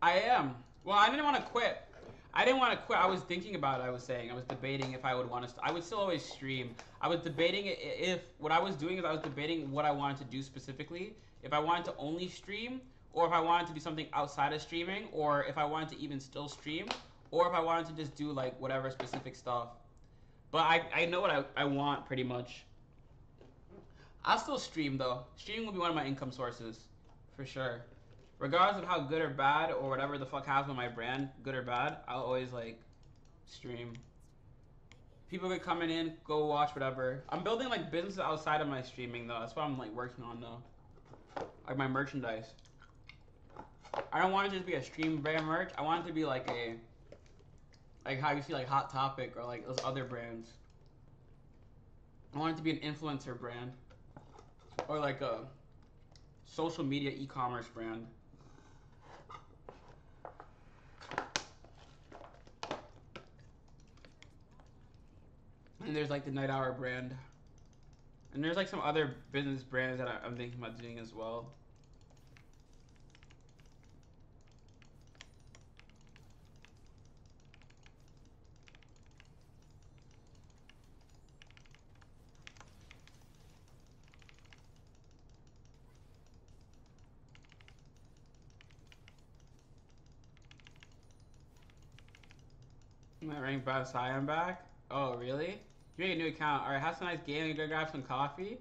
I am. Well, I didn't want to quit. I didn't want to quit. I was thinking about it. I was saying. I was debating if I would want to. I would still always stream. I was debating if what I was doing is I was debating what I wanted to do specifically. If I wanted to only stream, or if I wanted to do something outside of streaming, or if I wanted to even still stream, or if I wanted to just do like whatever specific stuff. But I know what I want pretty much. I'll still stream though. Streaming will be one of my income sources, for sure. Regardless of how good or bad or whatever the fuck happens with my brand, good or bad, I'll always like stream. People could come in, go watch whatever. I'm building like businesses outside of my streaming though. That's what I'm like working on though. Like my merchandise. I don't want it to just be a stream brand merch. I want it to be like a like how you see like Hot Topic or like those other brands. I want it to be an influencer brand or like a social media e-commerce brand. And there's like the Night Hour brand. And there's like some other business brands that I'm thinking about doing as well. My rank best high, I'm back. Oh, really? You make a new account. Alright, have some nice gaming. Go grab some coffee.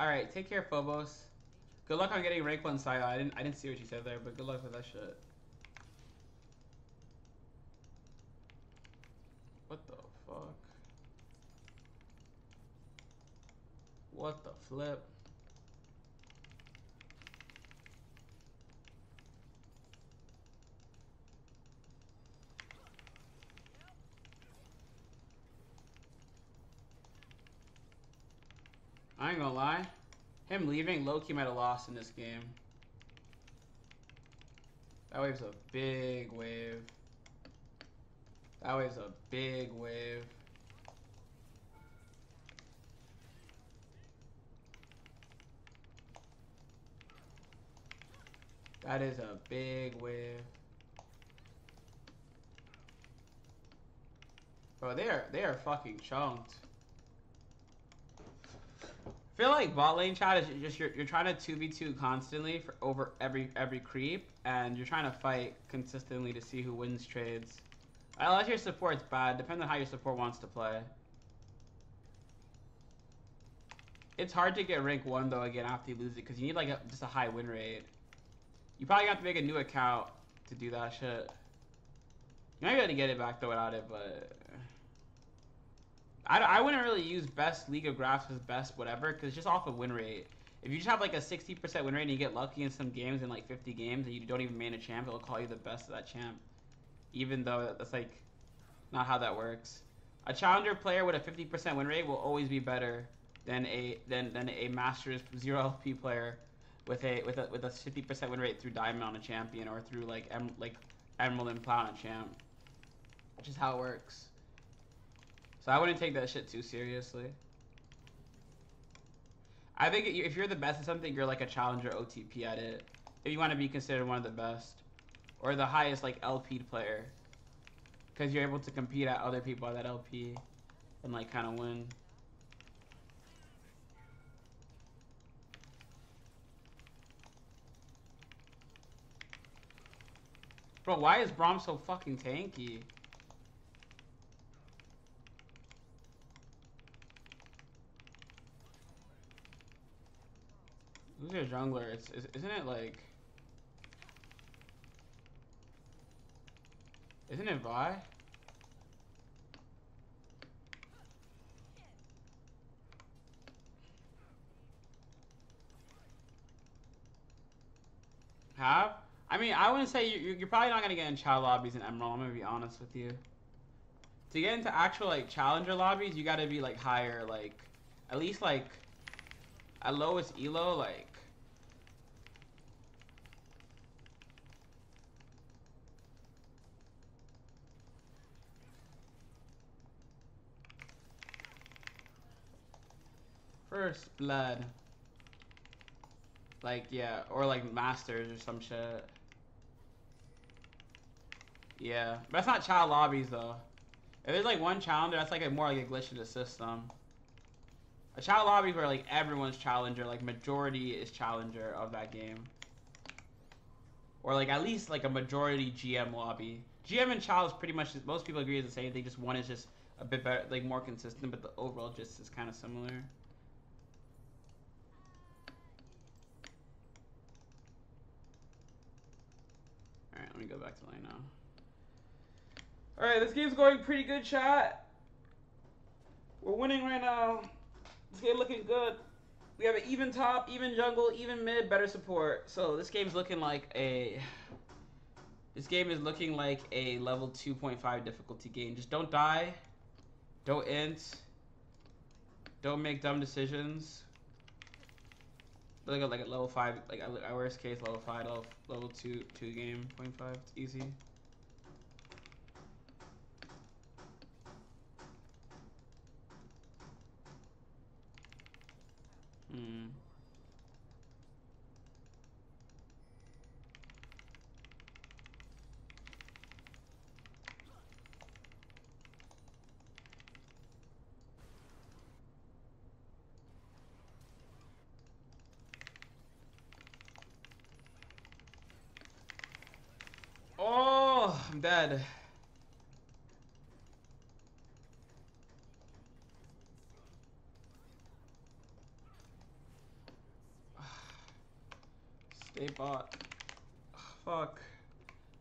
Alright, take care, Phobos. Good luck on getting rank 1 Xayah. I didn't see what you said there, but good luck with that shit. What the fuck? What the flip? I ain't gonna lie. Him leaving, low-key might have lost in this game. That wave's a big wave. That wave's a big wave. That is a big wave. Bro, they are fucking chunked. I feel like bot lane chat is just you're trying to 2v2 constantly for over every creep, and you're trying to fight consistently to see who wins trades. Unless your support's bad, depends on how your support wants to play. It's hard to get rank 1 though again after you lose it, because you need like just a high win rate. You probably have to make a new account to do that shit. You might be able to get it back though without it, but I wouldn't really use best League of Graphs as best whatever, because it's just off of win rate. If you just have like a 60% win rate and you get lucky in some games in like 50 games and you don't even main a champ, it'll call you the best of that champ. Even though that's like not how that works. A challenger player with a 50% win rate will always be better than a Masters 0 LP player with a 50% win rate through Diamond on a champion or through like Emerald and Plat on a champ. Which is how it works. So I wouldn't take that shit too seriously. I think if you're the best at something, you're like a challenger OTP at it. If you want to be considered one of the best. Or the highest like LP player. Because you're able to compete at other people at that LP. And like kind of win. Bro, why is Braum so fucking tanky? Who's your jungler? Isn't it like... Isn't it Vi? Have? I mean, I wouldn't say you're probably not going to get in Chow lobbies in Emerald, I'm going to be honest with you. To get into actual like challenger lobbies, you got to be like higher, like at least like at lowest elo, like first blood. Like yeah, or like masters or some shit. Yeah, but that's not child lobbies though. If there's like one challenger, that's like a more like a glitch in the system. A child lobby where like everyone's challenger, like majority is challenger of that game. Or like at least like a majority GM lobby. GM and child is pretty much, most people agree is the same thing, just one is just a bit better, like more consistent, but the overall just is kind of similar. Alright, let me go back to lane now. Alright, this game's going pretty good, chat. We're winning right now. This game looking good. We have an even top, even jungle, even mid, better support. So this game's looking like a... This game is looking like a level 2.5 difficulty game. Just don't die. Don't int. Don't make dumb decisions. Look at like a level 5, like at worst case level 5, level 2 game, 0.5. It's easy. Oh, I'm dead. Stay bot. Fuck.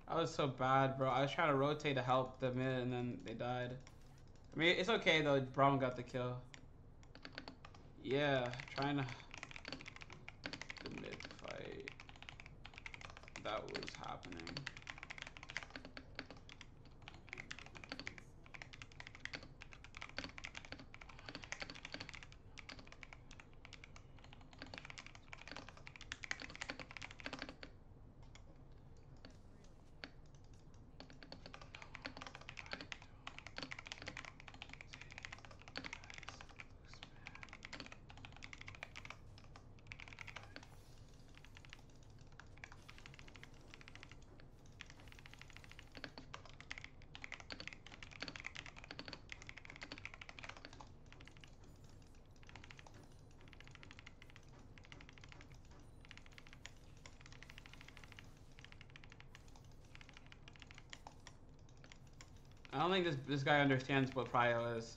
That was so bad, bro. I was trying to rotate to help the mid and then they died. I mean, it's okay though. Braum got the kill. Yeah, trying to... The mid fight. That was happening. I don't think this guy understands what prio is.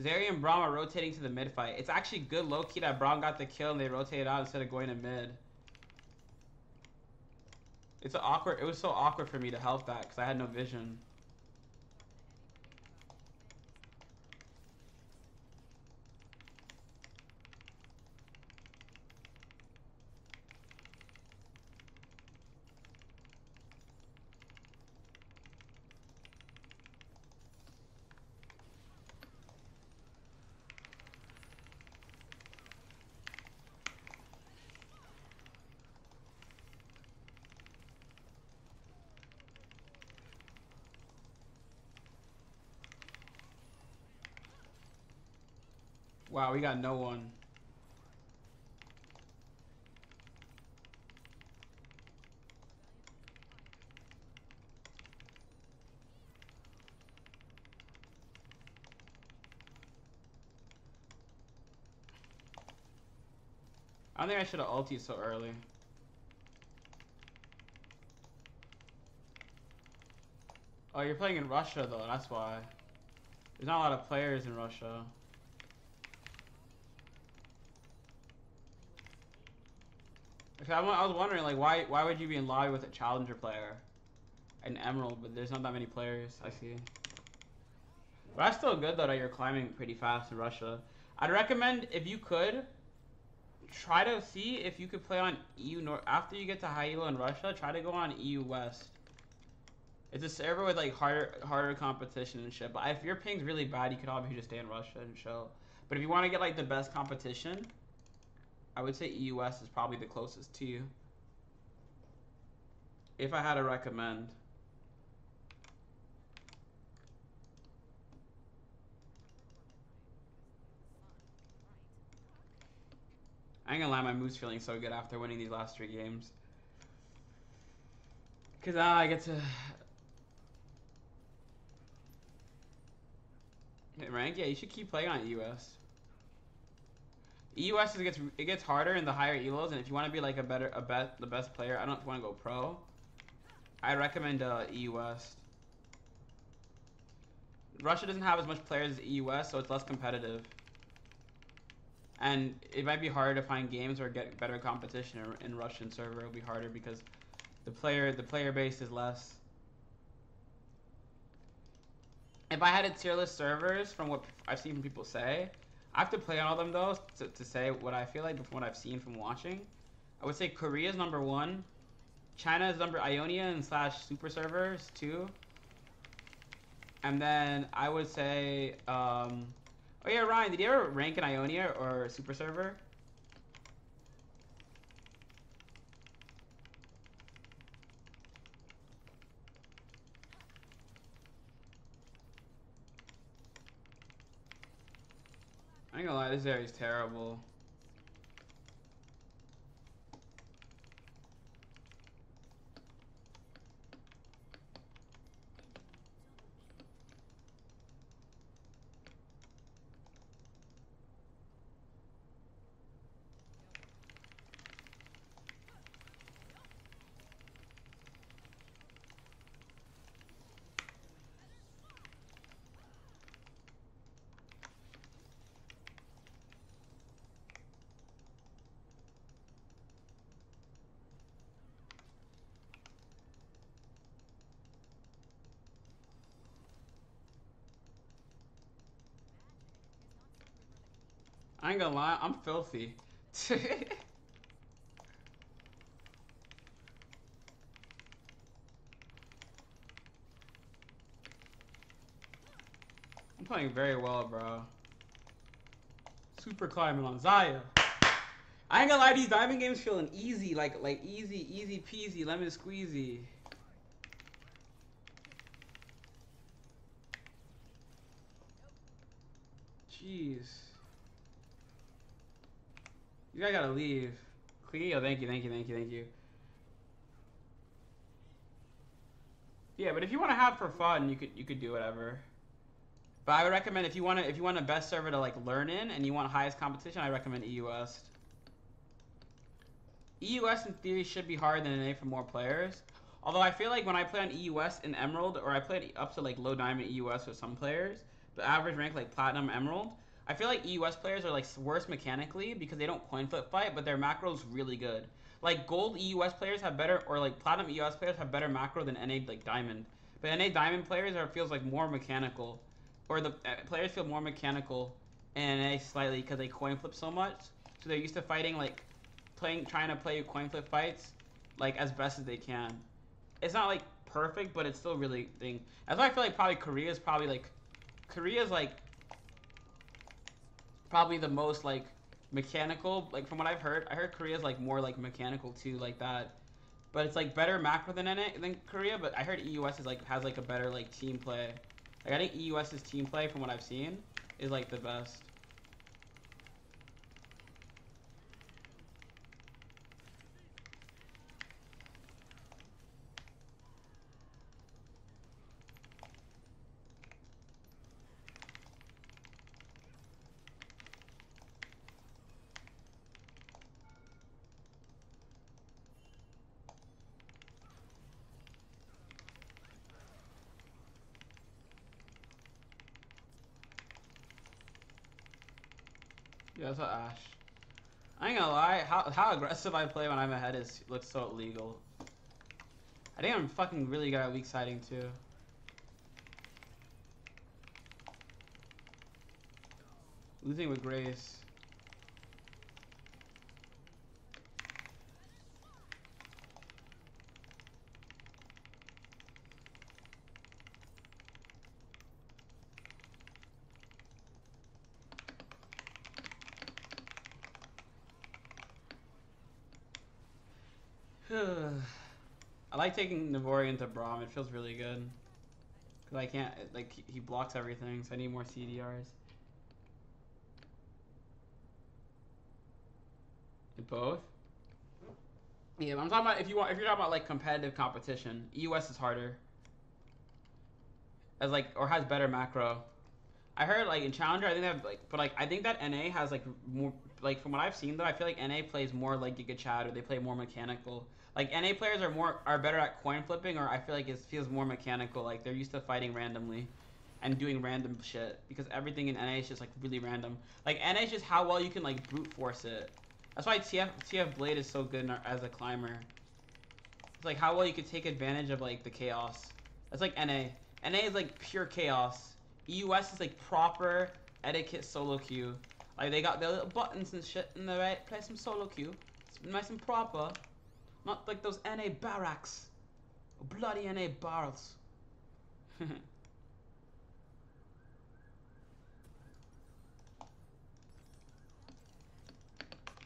Xayah and Braum are rotating to the mid fight. It's actually good low-key that Braum got the kill and they rotated out instead of going to mid. It's awkward. It was so awkward for me to help that because I had no vision. Wow, we got no one. I don't think I should have ulted so early. Oh, you're playing in Russia though, that's why. There's not a lot of players in Russia. I was wondering, like, why would you be in lobby with a challenger player? An emerald, but there's not that many players, I see. But that's still good, though, that you're climbing pretty fast in Russia. I'd recommend, if you could, try to see if you could play on EU North. After you get to high elo in Russia, try to go on EU West. It's a server with, like, harder competition and shit. But if your ping's really bad, you could obviously just stay in Russia and show. But if you want to get, like, the best competition... I would say EU West is probably the closest to you. If I had to recommend. I ain't gonna lie, my mood's feeling so good after winning these last 3 games. Cause now I get to Rank? Yeah, you should keep playing on EUS. EUS it gets harder in the higher elos, and if you want to be like the best player, I don't want to go pro. I recommend EUS. Russia doesn't have as much players as EUS, so it's less competitive. And it might be harder to find games or get better competition in Russian server. It'll be harder because the player base is less. If I had a tier list servers, from what I've seen from people say, I have to play on all them though to say what I feel like from what I've seen from watching. I would say Korea's #1, China's Ionia and / super servers 2, and then I would say oh yeah, Ryan, did you ever rank in Ionia or super server? I ain't gonna lie, this area's terrible. I ain't gonna lie, I'm filthy. I'm playing very well, bro. Super climbing on Xayah. I ain't gonna lie, these diamond games feeling easy, like easy peasy, lemon squeezy. Jeez. You guys gotta leave. Cleo, thank you. Yeah, but if you want to have for fun, you could do whatever. But I would recommend if you want a best server to like learn in and you want highest competition, I recommend EUS. EUS in theory should be harder than NA for more players. Although I feel like when I play on EUS in Emerald, or I played up to like low diamond EUS with some players, but average rank like Platinum Emerald, I feel like EUS players are like worse mechanically because they don't coin flip fight, but their macro's really good. Like Gold EUS players have better, or like Platinum EUS players have better macro than NA like Diamond. But NA Diamond players feels like more mechanical, or the players feel more mechanical in NA slightly because they coin flip so much. So they're used to fighting like trying to play coin flip fights like as best as they can. It's not like perfect, but it's still really thing. That's why I feel like probably Korea's like probably the most like mechanical. Like from what I've heard, I heard Korea's like more like mechanical too, like that. But it's like better macro than Korea. But I heard EUS is like has like a better like team play. Like I think EUS's team play from what I've seen is like the best. Yeah, that's what Ash. I ain't gonna lie, how aggressive I play when I'm ahead looks so illegal. I think I'm fucking really good at weak siding too. Losing with grace. I like taking Navori into Braum. It feels really good. Cause I can't, like, he blocks everything, so I need more CDRs. Both? Yeah, but I'm talking about if you're talking about like competitive competition, EUS is harder. As like, or has better macro. I heard like in Challenger, I think they have like, but like I think that NA has like more, like from what I've seen though, I feel like NA plays more like Giga Chad, or they play more mechanical. Like NA players are better at coin flipping, or I feel like it feels more mechanical. Like they're used to fighting randomly, and doing random shit, because everything in NA is just like really random. Like NA is just how well you can like brute force it. That's why TF Blade is so good as a climber. It's like how well you can take advantage of like the chaos. That's like NA. NA is like pure chaos. EUS is like proper etiquette solo queue. Like they got their little buttons and shit in the right place, some solo queue. It's nice and proper. Not like those NA barracks. Bloody NA barrels.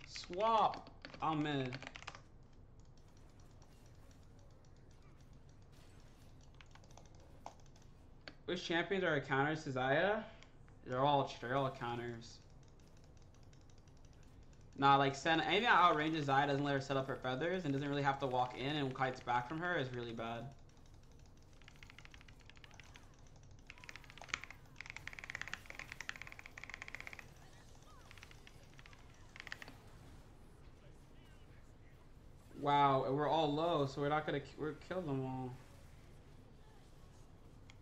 Swap. I'm mid. Which champions are counters to Xayah? They're all counters. Nah, like anything that outranges Xayah, doesn't let her set up her feathers, and doesn't really have to walk in and kites back from her, is really bad. Wow, we're all low, so we're not gonna kill them all.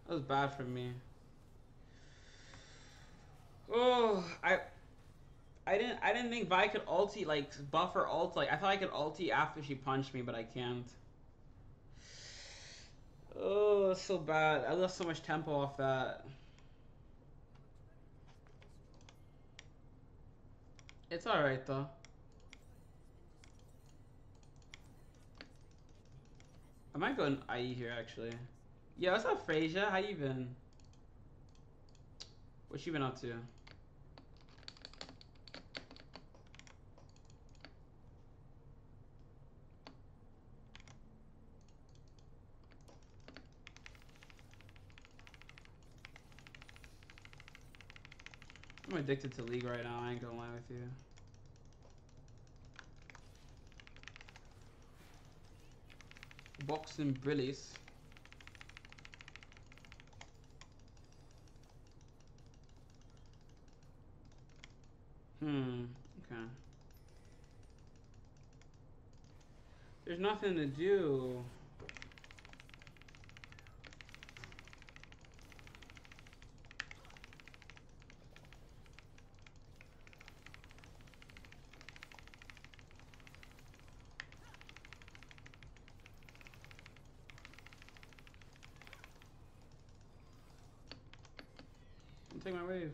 That was bad for me. Oh, I didn't think Vi could ulti, like buff her ult. Like I thought I could ulti after she punched me, but I can't. Oh, it's so bad. I lost so much tempo off that. It's alright though. I might go in IE here actually. Yeah, what's up, Frasier? How you been? What you been up to? I'm addicted to League right now, I ain't gonna lie with you. Boxing brillies. Okay. There's nothing to do. I'll take my wave.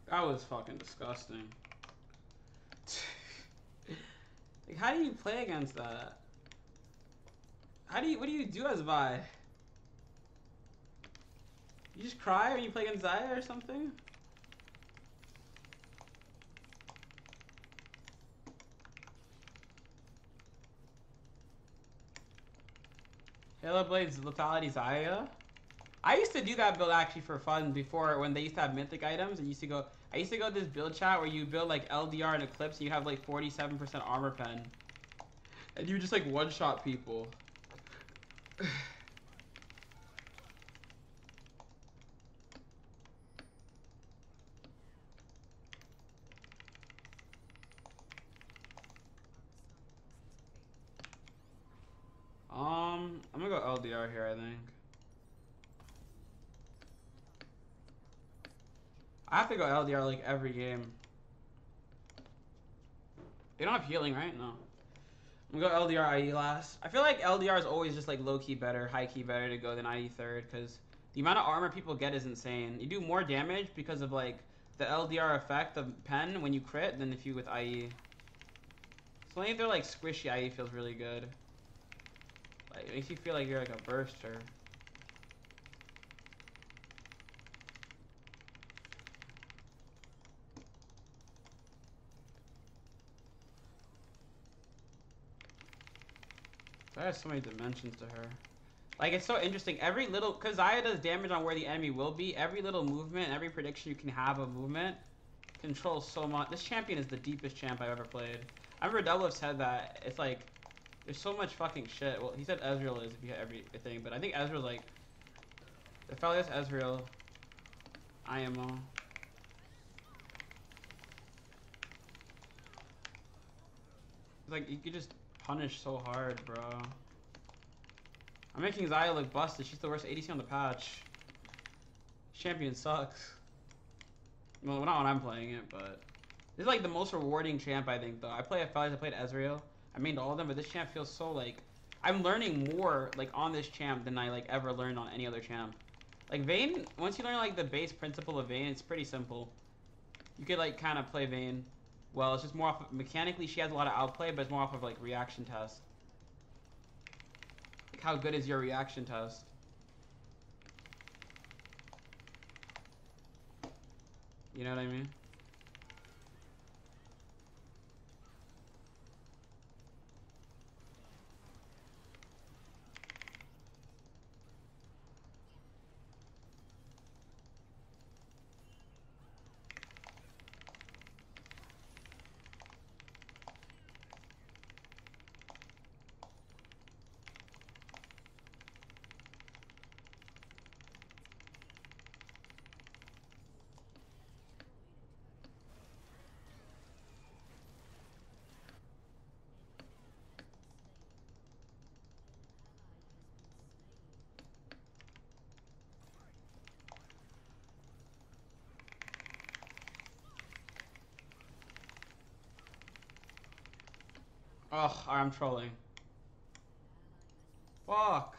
That was fucking disgusting. Like, how do you play against that? What do you do as Vi? You just cry when you play against Xayah or something? Halo Blade's Lethality Xayah? I used to do that build actually for fun before, when they used to have mythic items. I used to go this build chat where you build like LDR and Eclipse and you have like 47% armor pen. And you just like one-shot people. I'm gonna go LDR here, I think. I have to go LDR like every game. They don't have healing, right? No. I'm gonna go LDR IE last. I feel like LDR is always just like low-key better, high-key better to go than IE third, because the amount of armor people get is insane. You do more damage because of like the LDR effect of pen when you crit than if you with IE. So only if they're like squishy, IE feels really good. Like, it makes you feel like you're like a burster. That has so many dimensions to her. Like, it's so interesting. Every little... Because Xayah does damage on where the enemy will be. Every little movement, every prediction you can have of movement controls so much. This champion is the deepest champ I've ever played. I remember Double said that. It's like... There's so much fucking shit. Well, he said Ezreal is if you get everything. But I think Ezreal's like... The Felius Ezreal... IMO. It's like, you could just punish so hard, bro. I'm making Xayah look busted. She's the worst ADC on the patch. Champion sucks. Well, not when I'm playing it, but... This is like the most rewarding champ, I think, though. I played Ezreal. I mained all of them, but this champ feels so, like... I'm learning more, like, on this champ than I, like, ever learned on any other champ. Like, Vayne, once you learn, like, the base principle of Vayne, it's pretty simple. You could, like, kind of play Vayne. Well, it's just more off of... Mechanically, she has a lot of outplay, but it's more off of, like, reaction test. Like, how good is your reaction test? You know what I mean? Oh, I'm trolling. Fuck.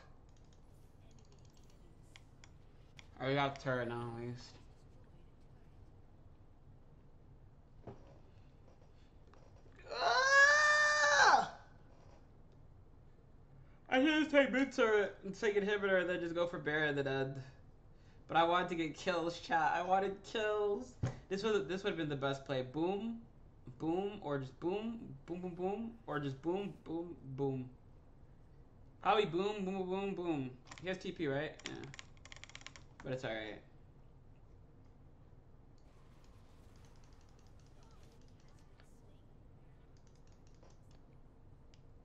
I got turret now, at least. I should just take mid turret and take inhibitor and then just go for Baron at the end. But I wanted to get kills, chat. I wanted kills. This would have been the best play. Boom, boom, or just boom, boom, boom, boom, or just boom, boom, boom. Probably boom, boom, boom, boom. He has TP, right? Yeah. But it's alright.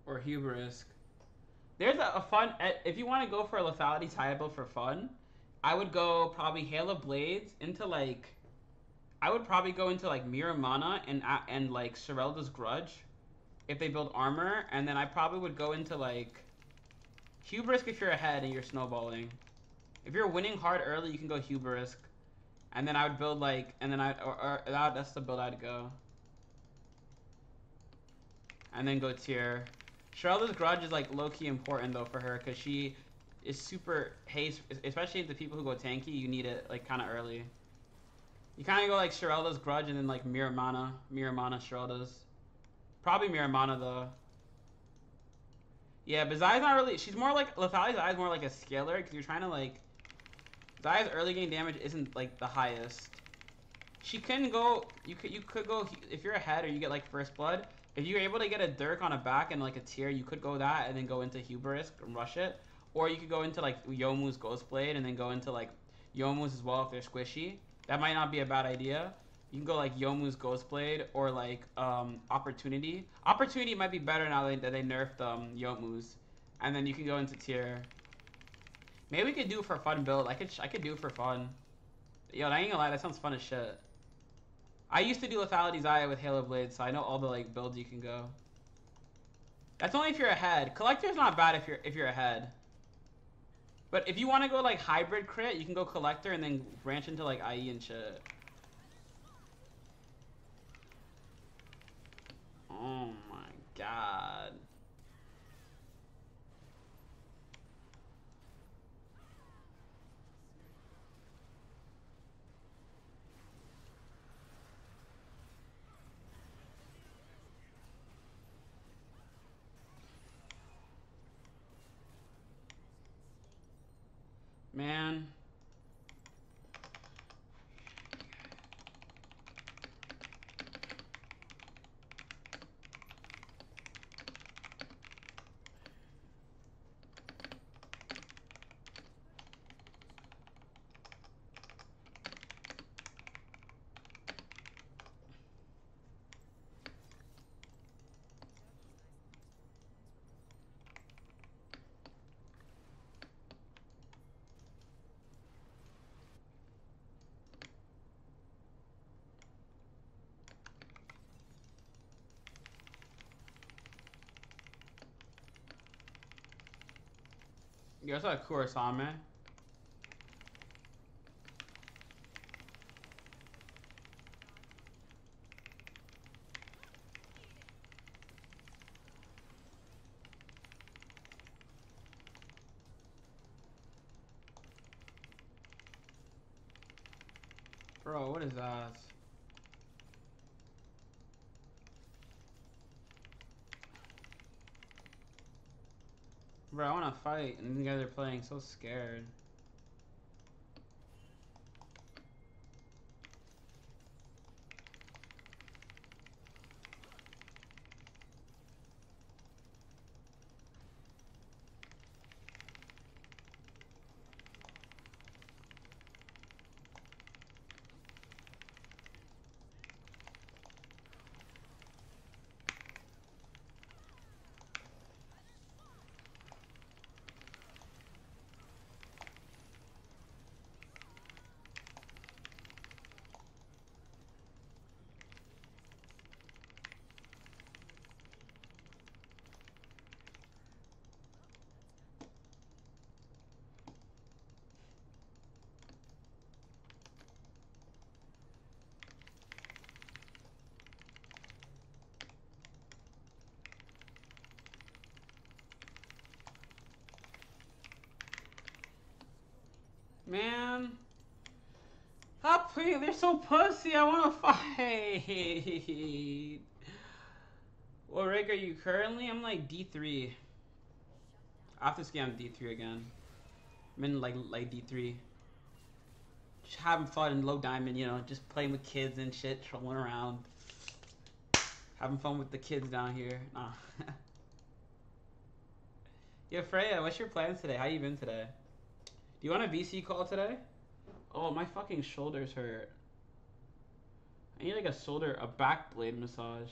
Or Huberisk. There's a fun... If you want to go for a lethality typo for fun, I would go probably Hail of Blades into, like... I would probably go into, like, Mirror Mana and like, Serelda's Grudge if they build armor. And then I probably would go into, like... Huberisk if you're ahead and you're snowballing. If you're winning hard early, you can go Huberisk. And then I would build, like... And then that's the build I'd go. And then go Tier. Serelda's Grudge is, like, low-key important, though, for her, because she is super haste, especially the people who go tanky, you need it, like, kind of early. You kind of go, like, Serelda's Grudge and then, like, Mirror Mana, Serelda's. Probably Mirror Mana, though. Yeah, but Xayah's not really, she's more like, Lethality Xayah's more like a scaler, because you're trying to, like, Xayah's early game damage isn't, like, the highest. She can go, you could go, if you're ahead or you get, like, First Blood, if you're able to get a Dirk on a back and, like, a Tier, you could go that and then go into Huberisk and rush it. Or you could go into, like, Youmuu's Ghostblade and then go into, like, Youmuu's as well if they're squishy. That might not be a bad idea. You can go, like, Youmuu's Ghostblade or, like, Opportunity. Opportunity might be better now that they nerfed Youmuu's. And then you can go into Tier. Maybe we could do it for a fun build. I could do it for fun. Yo, I ain't gonna lie, that sounds fun as shit. I used to do Lethality Xayah with Halo Blade, so I know all the, like, builds you can go. That's only if you're ahead. Collector's not bad if you're ahead. But if you want to go, like, hybrid crit, you can go Collector and then branch into, like, IE and shit. Oh my god. Man. Yeah, that's like Khorasan, man. Bro, what is that? Bro, I wanna fight, and you guys are playing so scared. Man. Stop playing, they're so pussy, I wanna fight. What rank are you currently? I'm like D3. After this game, I'm D3 again. I'm in like D3. Just having fun in low diamond, you know, just playing with kids and shit, trolling around. Having fun with the kids down here. Nah. Yo, Freya, what's your plans today? How you been today? Do you want a VC call today? Oh, my fucking shoulders hurt. I need like a back blade massage.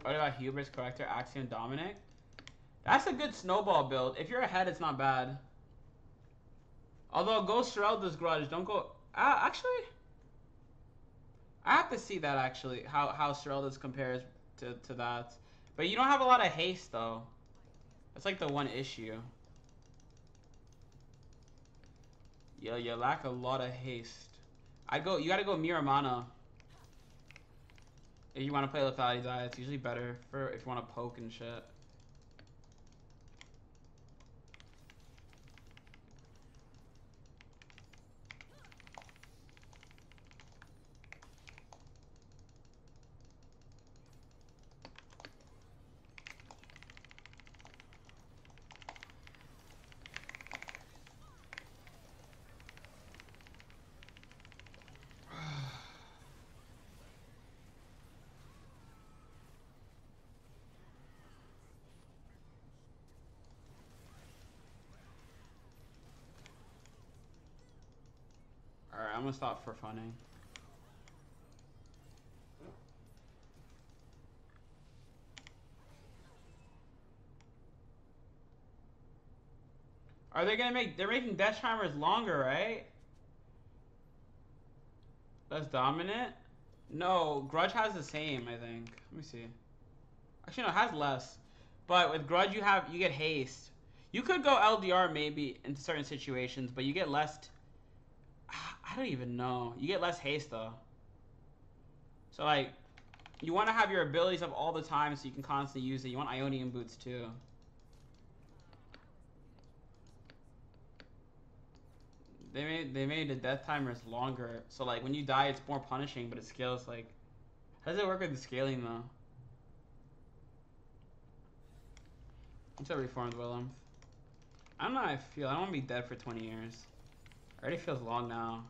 What about Hubris, Collector, Axiom, Dominic? That's a good snowball build. If you're ahead, it's not bad. Although, go Serelda's Grudge. Don't go... actually... I have to see that, actually. How Serelda's compares to that. But you don't have a lot of haste, though. That's like the one issue. Yeah, you lack a lot of haste. You gotta go Miramana. If you want to play Lethality's Eye, it's usually better for if you want to poke and shit. Alright, I'm gonna stop for funning. Are they gonna make... They're making Death Timers longer, right? That's dominant? No, Grudge has the same, I think. Let me see. Actually, no, it has less. But with Grudge, you get haste. You could go LDR maybe in certain situations, but you get less... I don't even know. You get less haste, though. So, like, you want to have your abilities up all the time so you can constantly use it. You want Ionian Boots, too. They made the death timers longer, so like when you die, it's more punishing, but it scales like. How does it work with the scaling though? What's up, Reformed Willem? I don't know how I feel. I don't want to be dead for 20 years. It already feels long now.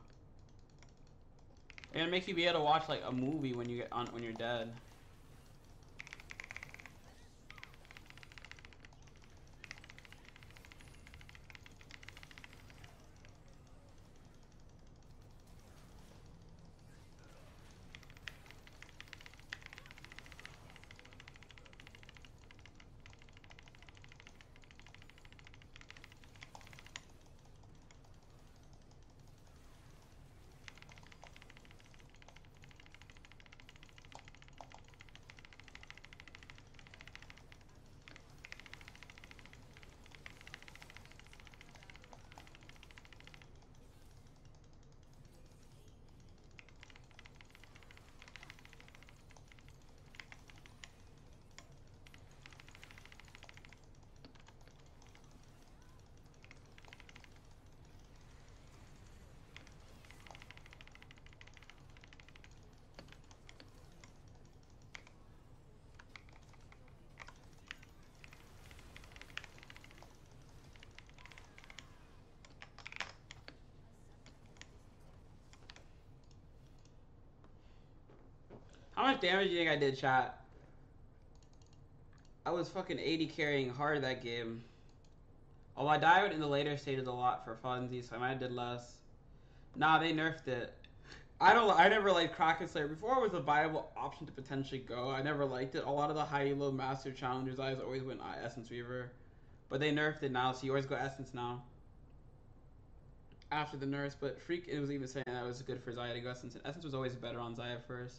And it makes you be able to watch like a movie when you get on when you're dead. How much damage do you think I did, chat? I was fucking 80 carrying hard that game. Oh, I died in the later stages a lot for funsies, so I might have did less. Nah, they nerfed it. I never liked Kraken Slayer. Before it was a viable option to potentially go, I never liked it. A lot of the high-low master challengers I always went Essence Weaver. But they nerfed it now, so you always go Essence now. After the nerfs, but Freak it was even saying that it was good for Xayah to go Essence. And Essence was always better on Xayah first.